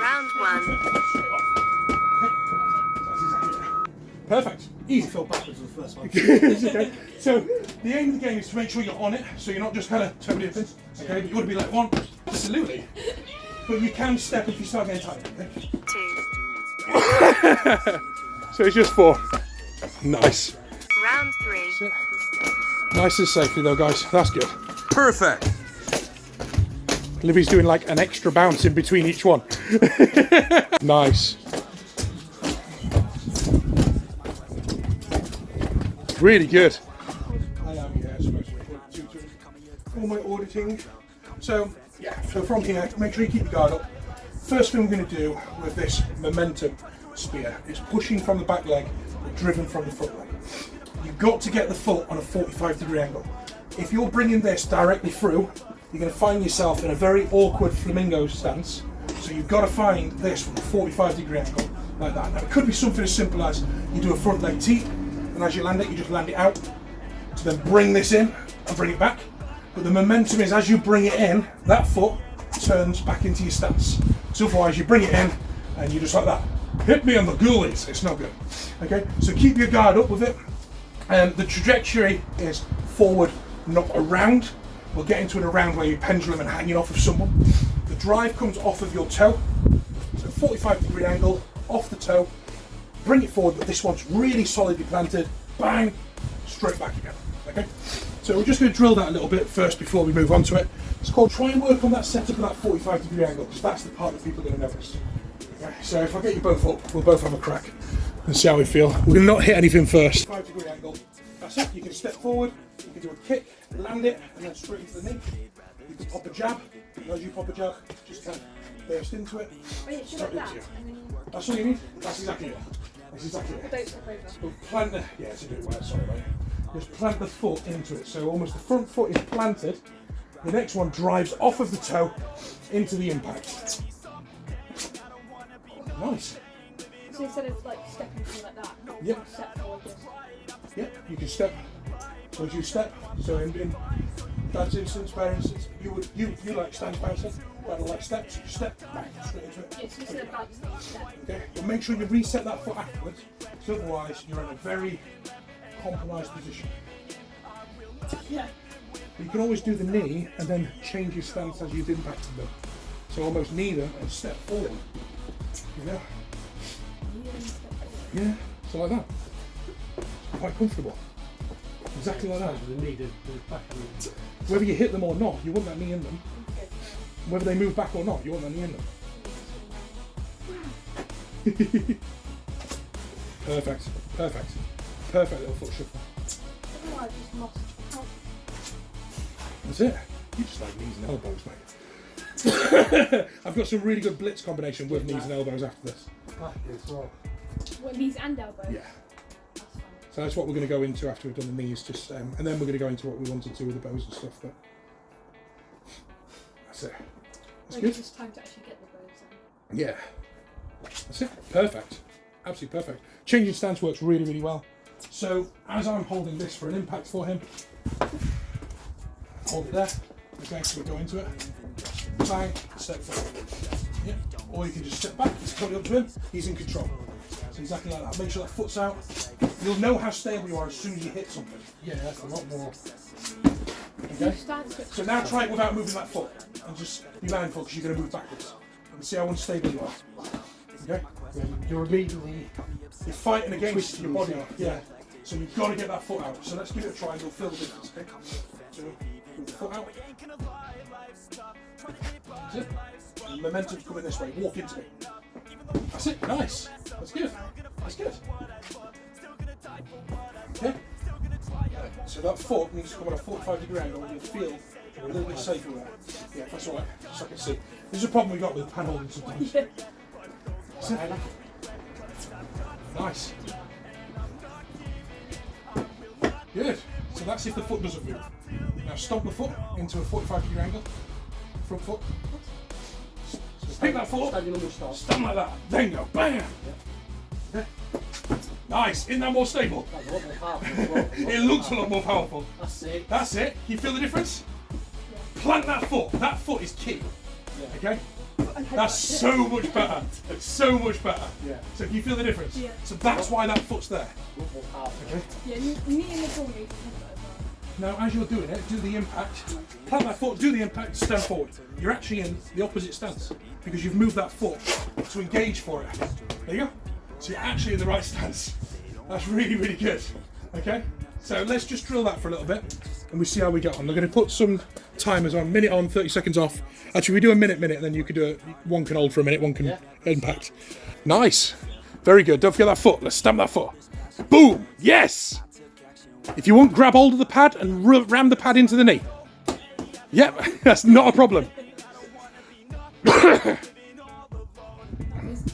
Round one. Perfect. Easy. I fell backwards with the first one. Okay. So the aim of the game is to make sure you're on it, so you're not just kind of totally open. Okay, but you want to be like one, absolutely. But you can step if you start getting tired. Okay? 2. So it's just 4. Nice. Round 3. Nice and safely though, guys. That's good. Perfect. Libby's doing like an extra bounce in between each one. Nice. Really good. I am, yeah, supposed to be all my auditing. So, yeah, so from here, make sure you keep your guard up. First thing we're going to do with this momentum spear is pushing from the back leg, but driven from the front leg. You've got to get the foot on a 45-degree angle. If you're bringing this directly through, you're going to find yourself in a very awkward flamingo stance. So you've got to find this from a 45-degree angle, like that. Now, it could be something as simple as you do a front leg teep, and as you land it, you just land it out to then bring this in and bring it back. But the momentum is as you bring it in, that foot turns back into your stance. So otherwise you bring it in and you just like that. Hit me on the ghoulies, it's not good. Okay, so keep your guard up with it. The trajectory is forward, not around. We'll get into it around where you're pendulum and hanging off of someone. The drive comes off of your toe. So 45-degree angle, off the toe. Bring it forward, but this one's really solidly planted. Bang, straight back again. Okay, so we're just going to drill that a little bit first before we move on to it. It's called try and work on that setup of that 45-degree angle, because that's the part that people are going to notice. Okay, so if I get you both up, we'll both have a crack and see how we feel. We're going to not hit anything first. 45-degree angle. That's it. You can step forward. You can do a kick, land it, and then straight into the knee. You can pop a jab. And as you pop a jab, just kind of burst into it. Straight into you. That's all you need. That's exactly it. That's exactly it. Don't step over. So plant the, yeah, it's a bit wet, sorry mate. Just plant the foot into it. So almost the front foot is planted. The next one drives off of the toe into the impact. Nice. So instead of like stepping through like that, Yep. step forward just. Yep, you can step. So as you step, so in that instance, for instance, you like stance bouncing, rather like steps, you step back straight into it. Yes, instead of bouncing, step. Okay, but make sure you reset that foot afterwards, so otherwise you're in a very compromised position. Yeah. You can always do the knee and then change your stance as you've impacted them. So almost knee them and step forward. You know? Yeah, so like that. It's quite comfortable. Exactly like that. The knee, the back and Whether you hit them or not, you want that knee in them. Whether they move back or not, you want that knee in them. Perfect, perfect, perfect little foot shuffle. Otherwise, just lost. That's it. You just like knees and elbows, mate. I've got some really good blitz combination with knees and elbows after this. back as well. What, knees and elbows? Yeah. So that's what we're going to go into after we've done the knees, just and then we're going to go into what we wanted to with the bows and stuff. But that's it. That's Maybe good. it's time to actually get the bows then. Yeah. That's it. Perfect. Absolutely perfect. Changing stance works really, really well. So as I'm holding this for an impact for him, hold it there. Okay, so we go into it. Bang, step forward. Yeah. Or you can just step back. It's totally up to him. He's in control. So exactly like that. Make sure that foot's out. You'll know how stable you are as soon as you hit something. Yeah, that's a lot more. Okay. Stance switch. So now try it without moving that foot, and just be mindful because you're going to move backwards. And see how unstable you are. Okay. Yeah, you're immediately. You're fighting against Twisting your body. yourself. Yeah. So you've got to get that foot out. So let's give it a try and you'll feel the difference. Okay. So move the foot out. That's it. And momentum's coming this way. Walk into it. That's it. Nice. That's good. That's good. Okay. So that foot needs to come on a 45-degree angle and you'll feel a little bit safer there. Yeah, that's alright. So I can see. This is a problem we got with pan holding sometimes. Yeah. That's it. Nice. Good. So that's if the foot doesn't move. Now stomp the foot into a 45-degree angle. Front foot. So pick that foot up. Stand your normal start. Stand like that. Then go. Bam. Okay. Nice. Isn't that more stable? That's a lot more powerful as well. It looks a lot more powerful. That's it. That's it. You feel the difference? Plant that foot. That foot is key. Yeah. Okay? That's so much better. It's so much better. Yeah. So can you feel the difference? Yeah. So that's why that foot's there. A lot more power. Okay. Yeah, me and the ball need to have that as well. Now, as you're doing it, do the impact. Plant that foot, do the impact, stand forward. You're actually in the opposite stance because you've moved that foot to engage for it. There you go. So you're actually in the right stance. That's really, really good. Okay? So let's just drill that for a little bit and we see how we get on. We're going to put some timers on, minute on, 30 seconds off. Actually, we do a minute, and then you could do it. One can hold for a minute, one can impact. Nice. Very good. Don't forget that foot. Let's stamp that foot. Boom. Yes. If you want, grab hold of the pad and ram the pad into the knee. Yep, that's not a problem. It's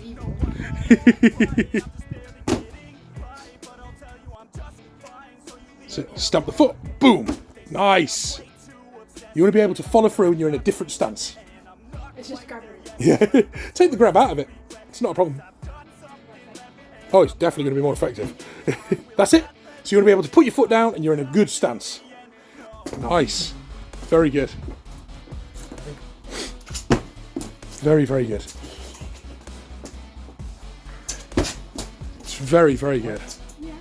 evil. So, stamp the foot. Boom. Nice. You want to be able to follow through when you're in a different stance. It's just grabbing. Yeah. Take the grab out of it. It's not a problem. Oh, it's definitely going to be more effective. That's it. So you want to be able to put your foot down and you're in a good stance. Nice. Very good. Very, very good. It's very, very good. Yeah.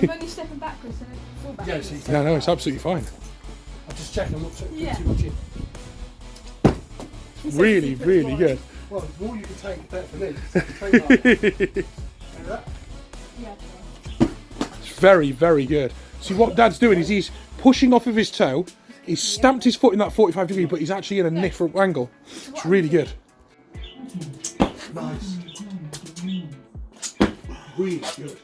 I'm only stepping backwards and I fall back. Yeah, so you can, No, it's absolutely fine. I'm just checking. I'm not taking Yeah. too much in. He said Really, keep it really wide. good. Well, the more you can take, the better for me. So you can take like that. Like that. Yeah. It's very, very good. See, what Dad's doing is he's pushing off of his toe. He's stamped his foot in that 45 degree, but he's actually in a different angle. It's really good. Nice. Really good.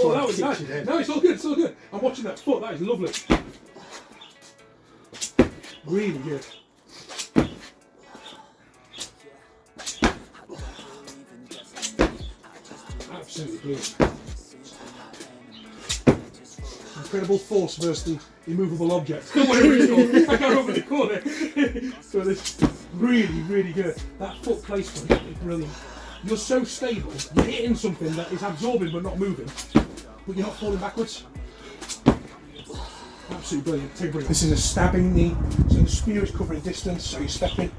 Oh, that was nice. No, it's all good, it's all good. I'm watching that foot, that is lovely. Really good. Absolutely brilliant. Incredible force versus the immovable object. Whatever it's called. I can't remember what they call it. So it's really, really good. That foot placement is brilliant. You're so stable, you're hitting something that is absorbing but not moving, but you're not falling backwards. Absolutely brilliant. Take a break. This is a stabbing knee, so the spear is covering distance, so you step in,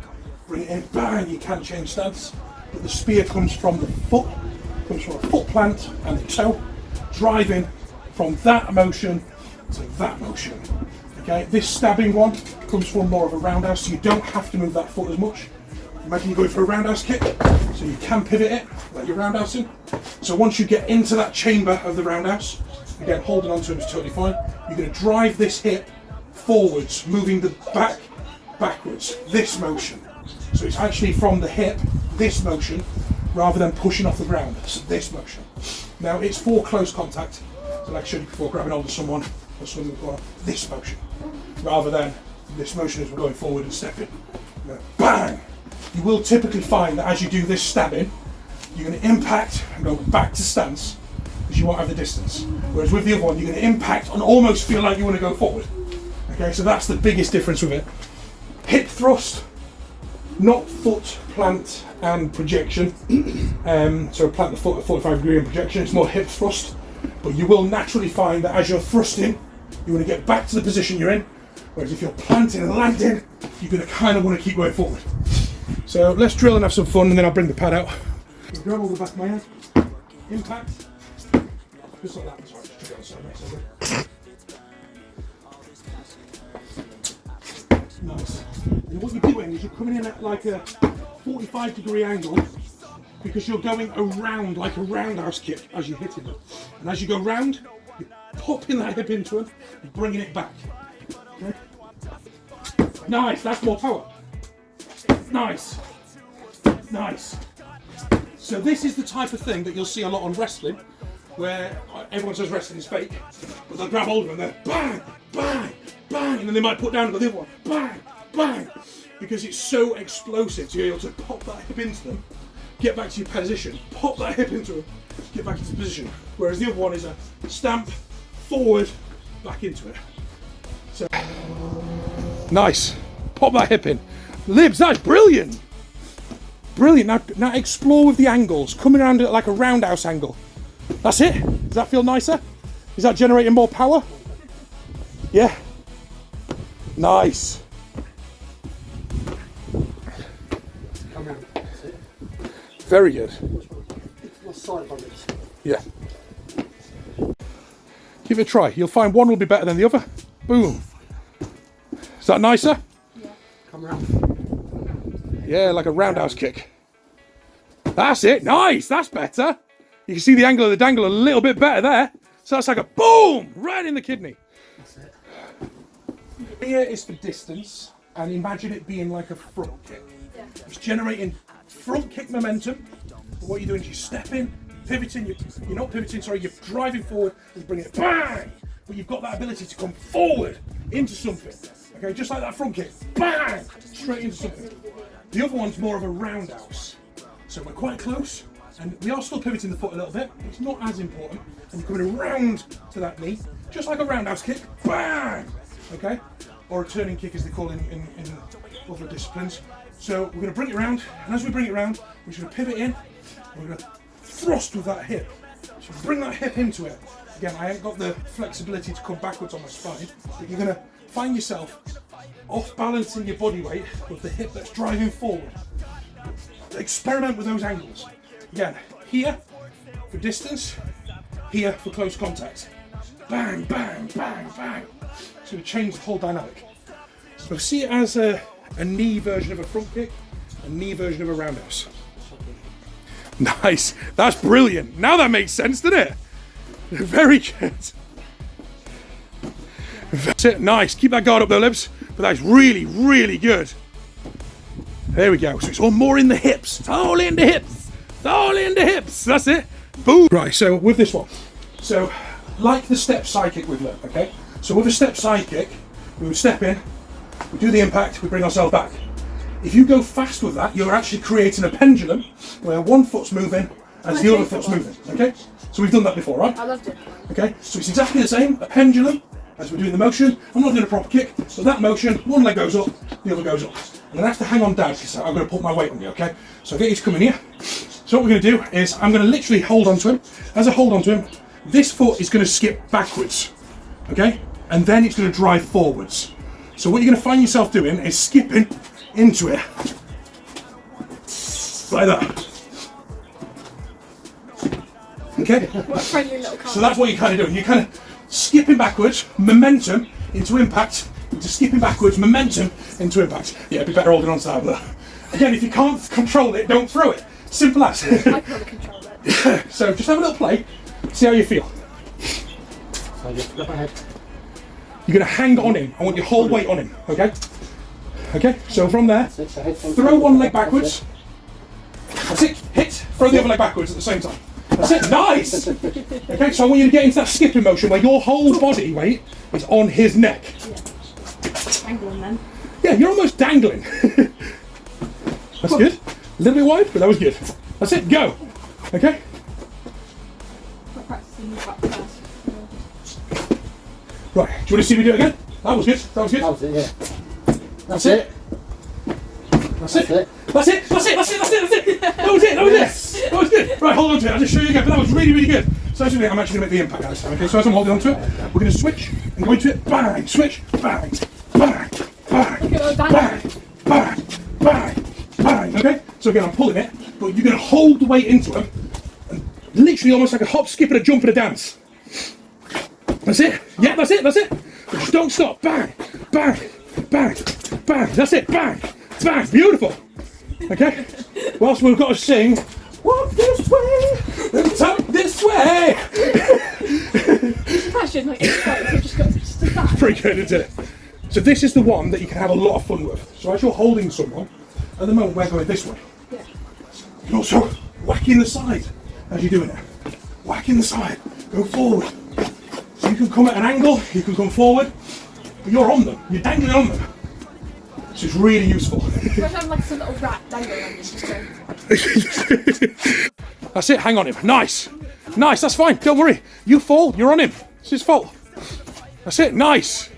bring it in, bang, you can change stance, but the spear comes from the foot, comes from a foot plant and the toe, driving from that motion to that motion. Okay, this stabbing one comes from more of a roundhouse, so you don't have to move that foot as much. Imagine you're going for a roundhouse kick, so you can pivot it, like you're roundhousing. So once you get into that chamber of the roundhouse, again, holding onto it is totally fine. You're going to drive this hip forwards, moving the back backwards, this motion. So it's actually from the hip, this motion, rather than pushing off the ground, so this motion. Now it's for close contact, so like I showed you before, grabbing hold of someone, or someone going this motion, rather than this motion as we're going forward and stepping. Bang! You will typically find that as you do this stabbing, you're going to impact and go back to stance because you won't have the distance. Whereas with the other one, you're going to impact and almost feel like you want to go forward. Okay, so that's the biggest difference with it. Hip thrust, not foot plant and projection. So plant the foot at 45 degree and projection, it's more hip thrust. But you will naturally find that as you're thrusting, you want to get back to the position you're in. Whereas if you're planting and landing, you're going to kind of want to keep going forward. So let's drill and have some fun, and then I'll bring the pad out. So grab all the back of my hand, impact, just like that. Sorry, just on the side, nice. And what you're doing is you're coming in at like a 45 degree angle because you're going around like a roundhouse kick as you're hitting them. And as you go round, you're popping that hip into them and bringing it back. Okay? Nice, that's more power. Nice. Nice. So this is the type of thing that you'll see a lot on wrestling, where everyone says wrestling is fake, but they'll grab hold of them and then bang, bang, bang, and then they might put down and go the other one, bang, bang, because it's so explosive. So you're able to pop that hip into them, get back to your position, pop that hip into them, get back into position. Whereas the other one is a stamp, forward, back into it. So, nice. Pop that hip in. Libs, that's brilliant. Brilliant. Now explore with the angles. Coming around it like a roundhouse angle. That's it. Does that feel nicer? Is that generating more power? Yeah. Nice. Come around. That's it. Very good. What side of it? Yeah. Give it a try. You'll find one will be better than the other. Boom. Is that nicer? Yeah. Come around. Yeah, like a roundhouse kick. That's it. Nice. That's better. You can see the angle of the dangle a little bit better there. So that's like a boom right in the kidney. That's it. Here is for distance, and imagine it being like a front kick. Yeah. It's generating front kick momentum. But what you're doing is you're stepping, pivoting, you're not pivoting, sorry, you're driving forward and bringing it bang! But you've got that ability to come forward into something. Okay, just like that front kick, bang! Straight into something. The other one's more of a roundhouse. So we're quite close, and we are still pivoting the foot a little bit. It's not as important. And you're coming around to that knee, just like a roundhouse kick, bang! Okay? Or a turning kick as they call in other disciplines. So we're going to bring it around, and as we bring it around, we're just going to pivot in, and we're going to thrust with that hip. So bring that hip into it. Again, I ain't got the flexibility to come backwards on my spine, but you're going to find yourself off balancing your body weight with the hip that's driving forward. Experiment with those angles. Again, here for distance, here for close contact. Bang, bang, bang, bang. So we change the whole dynamic. So see it as a knee version of a front kick, a knee version of a roundhouse. Nice, that's brilliant. Now that makes sense, doesn't it? Very good. That's it, nice. Keep that guard up though, Libs. But that's really, really good. There we go. So it's all more in the hips. It's all in the hips. It's all in the hips. That's it. Boom. Right, so with this one. So, like the step side kick we've learned, okay? So with a step side kick, we would step in, we do the impact, we bring ourselves back. If you go fast with that, you're actually creating a pendulum where one foot's moving as the other foot's moving, okay? So we've done that before, right? I loved it. Okay, so it's exactly the same, a pendulum, as we're doing the motion. I'm not doing a proper kick, so that motion, one leg goes up, the other goes up. And I have to hang on down because I'm going to put my weight on you, okay? So I get you to come in here. So what we're going to do is I'm going to literally hold on to him. As I hold on to him, this foot is going to skip backwards, okay? And then it's going to drive forwards. So what you're going to find yourself doing is skipping into it. Like that. Okay? What a friendly little car. So that's what you're kind of doing. You're kind of skipping backwards, momentum into impact, into skipping backwards, momentum into impact. Yeah, it'd be better holding on to that. But again, if you can't control it, don't throw it. Simple as. I can't control it. So just have a little play, see how you feel. So just flip my head. You're going to hang on him. I want your whole weight on him, okay? Okay, so from there, So head throw one leg backwards. That's it, hit, throw the other leg backwards at the same time. That's it, nice! Okay, so I want you to get into that skipping motion where your whole body weight is on his neck. Dangling then. Yeah, you're almost dangling. That's good. A little bit wide, but that was good. That's it, go. Okay? I'm practicing back first. Right, do you want to see me do it again? That was good, that was good. That was it, yeah. That's it. That's it. That's it. That's it. That's it. That's it. That's it. That was it. That was it. That was good. Right, hold on to it. I'll just show you again. But that was really, really good. So I'm actually going to make the impact this time. Okay, so as I'm holding on to it, we're going to switch and go into it. Bang, switch, bang, bang, bang, bang, bang, bang, bang. Okay. So again, I'm pulling it, but you're going to hold the weight into it, and literally almost like a hop, skip, and a jump and a dance. That's it. Yeah, that's it. That's it. But just don't stop. Bang, bang, bang, bang. That's it. Bang. Bang, beautiful. Okay. Whilst we've got to sing, walk this way, talk this way. Imagine like it's like you've just got to that. Pretty good, isn't it? So this is the one that you can have a lot of fun with. So as you're holding someone, at the moment we're going this way. Yeah. You can also whack in the side as you're doing it. Whack in the side. Go forward. So you can come at an angle. You can come forward. But you're on them. You're dangling on them. So it's really useful. You have like some little rat dangling on you, just going. That's it, hang on him. Nice. Nice, that's fine. Don't worry. You fall, you're on him. It's his fault. That's it, nice.